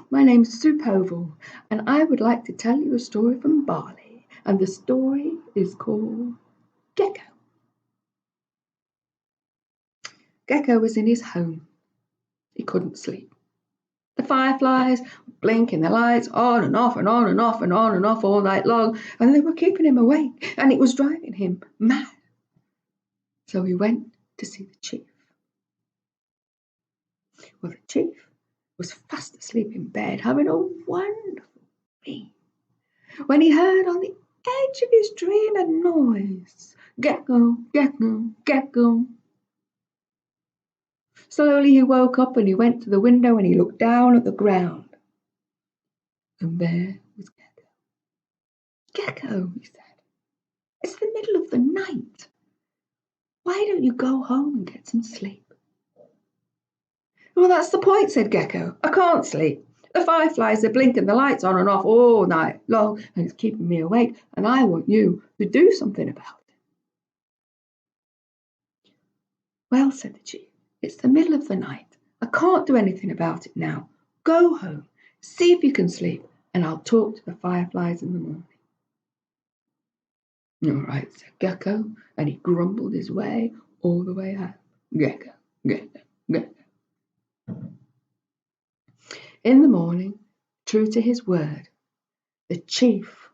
My name's Sue Povall, and I would like to tell you a story from Bali, and the story is called Gecko. Gecko was in his home. He couldn't sleep. The fireflies were blinking their lights on and off and on and off and on and off all night long, and they were keeping him awake, and it was driving him mad. So he went to see the chief. Well, the chief was fast asleep in bed, having a wonderful dream, when he heard on the edge of his dream a noise. Gecko, Gecko, Gecko. Slowly he woke up and he went to the window and he looked down at the ground. And there was Gecko. Gecko, he said, it's the middle of the night. Why don't you go home and get some sleep? Well, that's the point, said Gecko. I can't sleep. The fireflies are blinking the lights on and off all night long, and it's keeping me awake, and I want you to do something about it. Well, said the chief, it's the middle of the night. I can't do anything about it now. Go home, see if you can sleep, and I'll talk to the fireflies in the morning. All right, said Gecko, and he grumbled his way all the way home. Gecko, Gecko, Gecko. In the morning, true to his word, the chief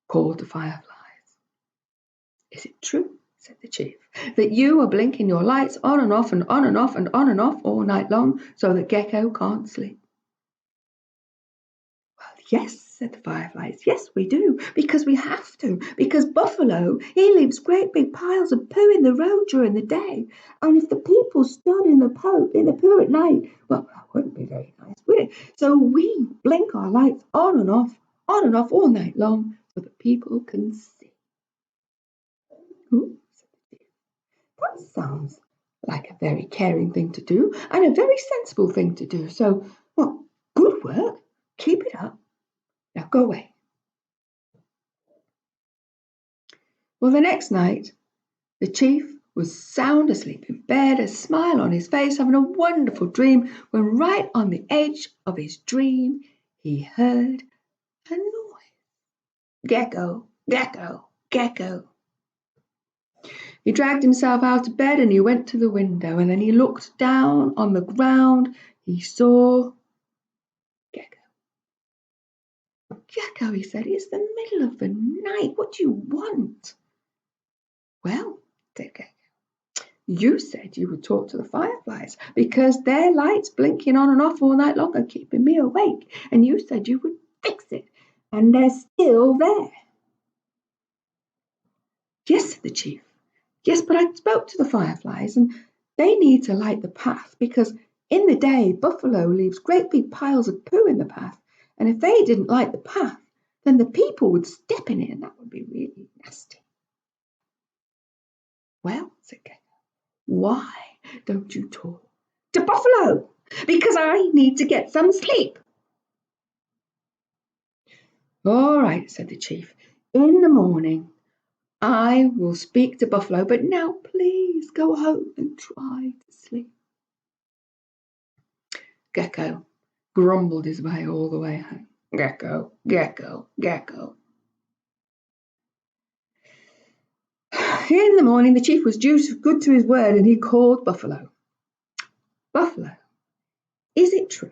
called the fireflies. Is it true, said the chief, that you are blinking your lights on and off and on and off and on and off all night long so that Gecko can't sleep? Well, yes, said the fireflies, yes, we do, because we have to, because Buffalo, he leaves great big piles of poo in the road during the day, and if the people stood in the poo at night, well, that wouldn't be very nice, would it? So we blink our lights on and off all night long so that people can see. Ooh, said the chief, that sounds like a very caring thing to do and a very sensible thing to do, so, well, good work, keep it up. Now go away. Well, the next night, the chief was sound asleep in bed, a smile on his face, having a wonderful dream, when right on the edge of his dream, he heard a noise. Gecko, Gecko, Gecko. He dragged himself out of bed and he went to the window, and then he looked down on the ground. He saw Gecko. Gecko, he said, it's the middle of the night. What do you want? Well, said Gecko, you said you would talk to the fireflies because their lights blinking on and off all night long are keeping me awake. And you said you would fix it, and they're still there. Yes, said the chief. Yes, but I spoke to the fireflies, and they need to light the path because in the day Buffalo leaves great big piles of poo in the path, and if they didn't light the path, then the people would step in it, and that would be really nasty. Well, said Gecko, why don't you talk to Buffalo? Because I need to get some sleep. All right, said the chief. In the morning, I will speak to Buffalo, but now please go home and try to sleep. Gecko grumbled his way all the way home. Gecko, Gecko, Gecko. In the morning, the chief was good to his word, and he called Buffalo. Buffalo, is it true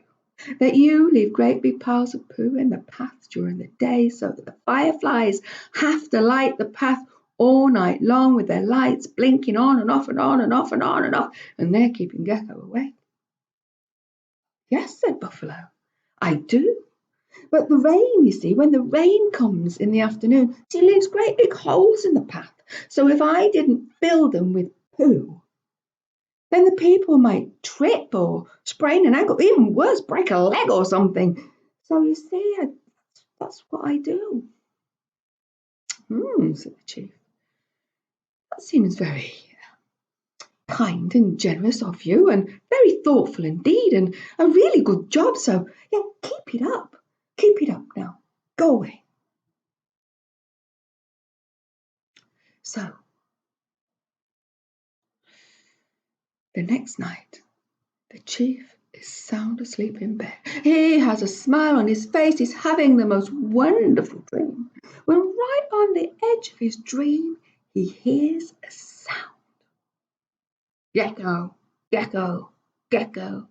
that you leave great big piles of poo in the path during the day so that the fireflies have to light the path all night long with their lights blinking on and off and on and off and on and off, and they're keeping Gecko awake? Yes, said Buffalo, I do. But the rain, you see, when the rain comes in the afternoon, she leaves great big holes in the path. So if I didn't fill them with poo, then the people might trip or sprain an ankle, even worse, break a leg or something. So you see, that's what I do. Said the chief. That seems very kind and generous of you, and very thoughtful indeed, and a really good job. So, yeah, keep it up. Keep it up now. Go away. So, the next night, the chief is sound asleep in bed. He has a smile on his face. He's having the most wonderful dream. When right on the edge of his dream, he hears a sound. Gecko, Gecko, Gecko.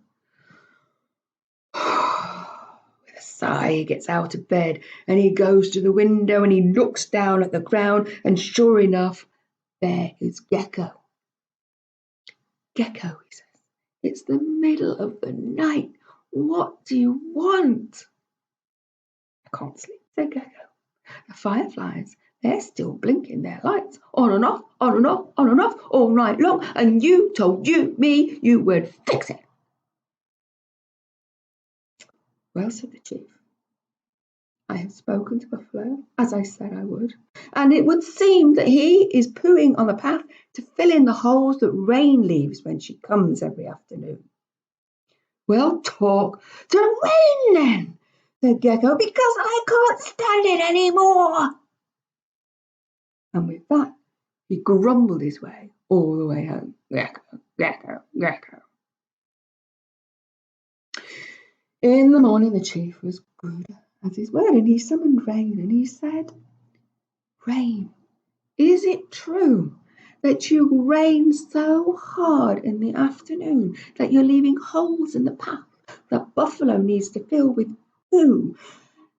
With a sigh, he gets out of bed and he goes to the window and he looks down at the ground, and sure enough, there is Gecko. Gecko, he says, it's the middle of the night. What do you want? I can't sleep, said Gecko. The fireflies, they're still blinking their lights on and off, on and off, on and off, all night long, and you told me you would fix it. Well, said the chief, I have spoken to Buffalo, as I said I would, and it would seem that he is pooing on the path to fill in the holes that Rain leaves when she comes every afternoon. Well, talk to Rain then, said Gecko, because I can't stand it any more. And with that, he grumbled his way all the way home. Gecko, Gecko, Gecko. In the morning, the chief was good as his word, and he summoned Rain, and he said, Rain, is it true that you rain so hard in the afternoon that you're leaving holes in the path that Buffalo needs to fill with poo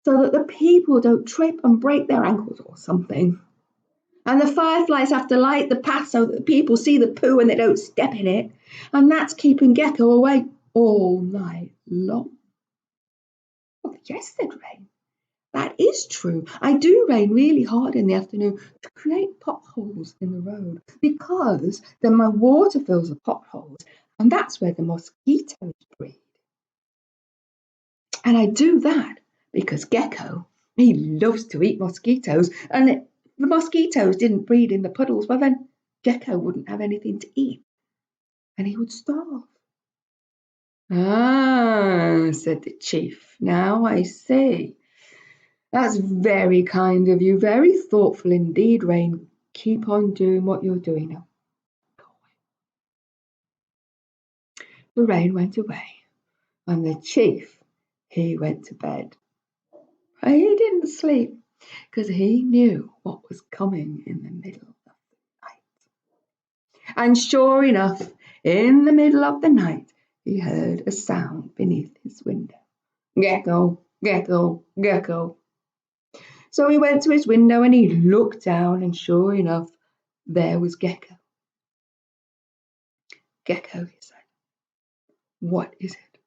so that the people don't trip and break their ankles or something? And the fireflies have to light the path so that the people see the poo and they don't step in it. And that's keeping Gecko awake all night long. Well, yes, said Rain. That is true. I do rain really hard in the afternoon to create potholes in the road, because then my water fills the potholes and that's where the mosquitoes breed. And I do that because Gecko, he loves to eat mosquitoes, and if the mosquitoes didn't breed in the puddles, well then Gecko wouldn't have anything to eat and he would starve. Ah, said the chief, now I see. That's very kind of you, very thoughtful indeed, Rain. Keep on doing what you're doing now. Go away. The Rain went away, and the chief, he went to bed. He didn't sleep, because he knew what was coming in the middle of the night. And sure enough, in the middle of the night, he heard a sound beneath his window. Gecko, Gecko, Gecko. So he went to his window and he looked down, and sure enough, there was Gecko. Gecko, he said, what is it?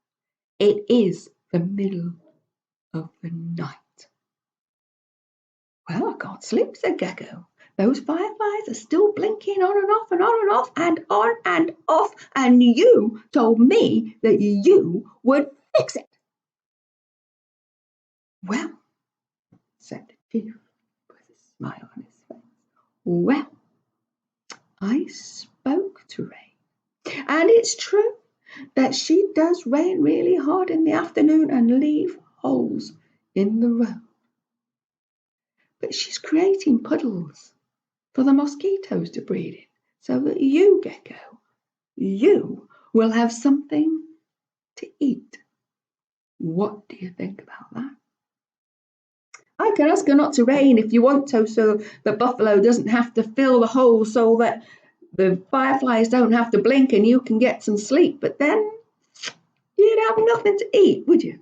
It is the middle of the night. Well, I can't sleep, said Gecko. Those fireflies are still blinking on and off and on and off and on and off, and you told me that you would fix it. Well, said the chief with a smile on his face, well, I spoke to Rain, and it's true that she does rain really hard in the afternoon and leave holes in the road. But she's creating puddles for the mosquitoes to breed in, so that you, Gecko, you will have something to eat. What do you think about that? I can ask her not to rain if you want to, so the buffalo doesn't have to fill the holes, so that the fireflies don't have to blink and you can get some sleep. But then you'd have nothing to eat, would you?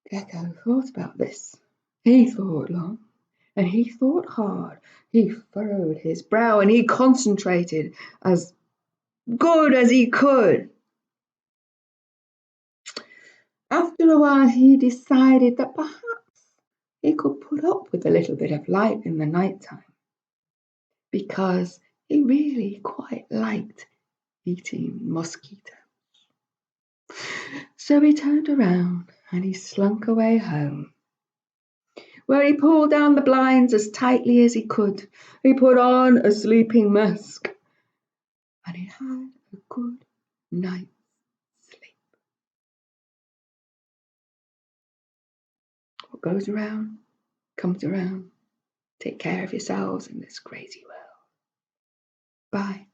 Gecko thought about this. He thought long and he thought hard. He furrowed his brow and he concentrated as good as he could. After a while, he decided that perhaps he could put up with a little bit of light in the night time, because he really quite liked eating mosquitoes. So he turned around and he slunk away home, where he pulled down the blinds as tightly as he could. He put on a sleeping mask and he had a good night's sleep. What goes around comes around. Take care of yourselves in this crazy world. Bye.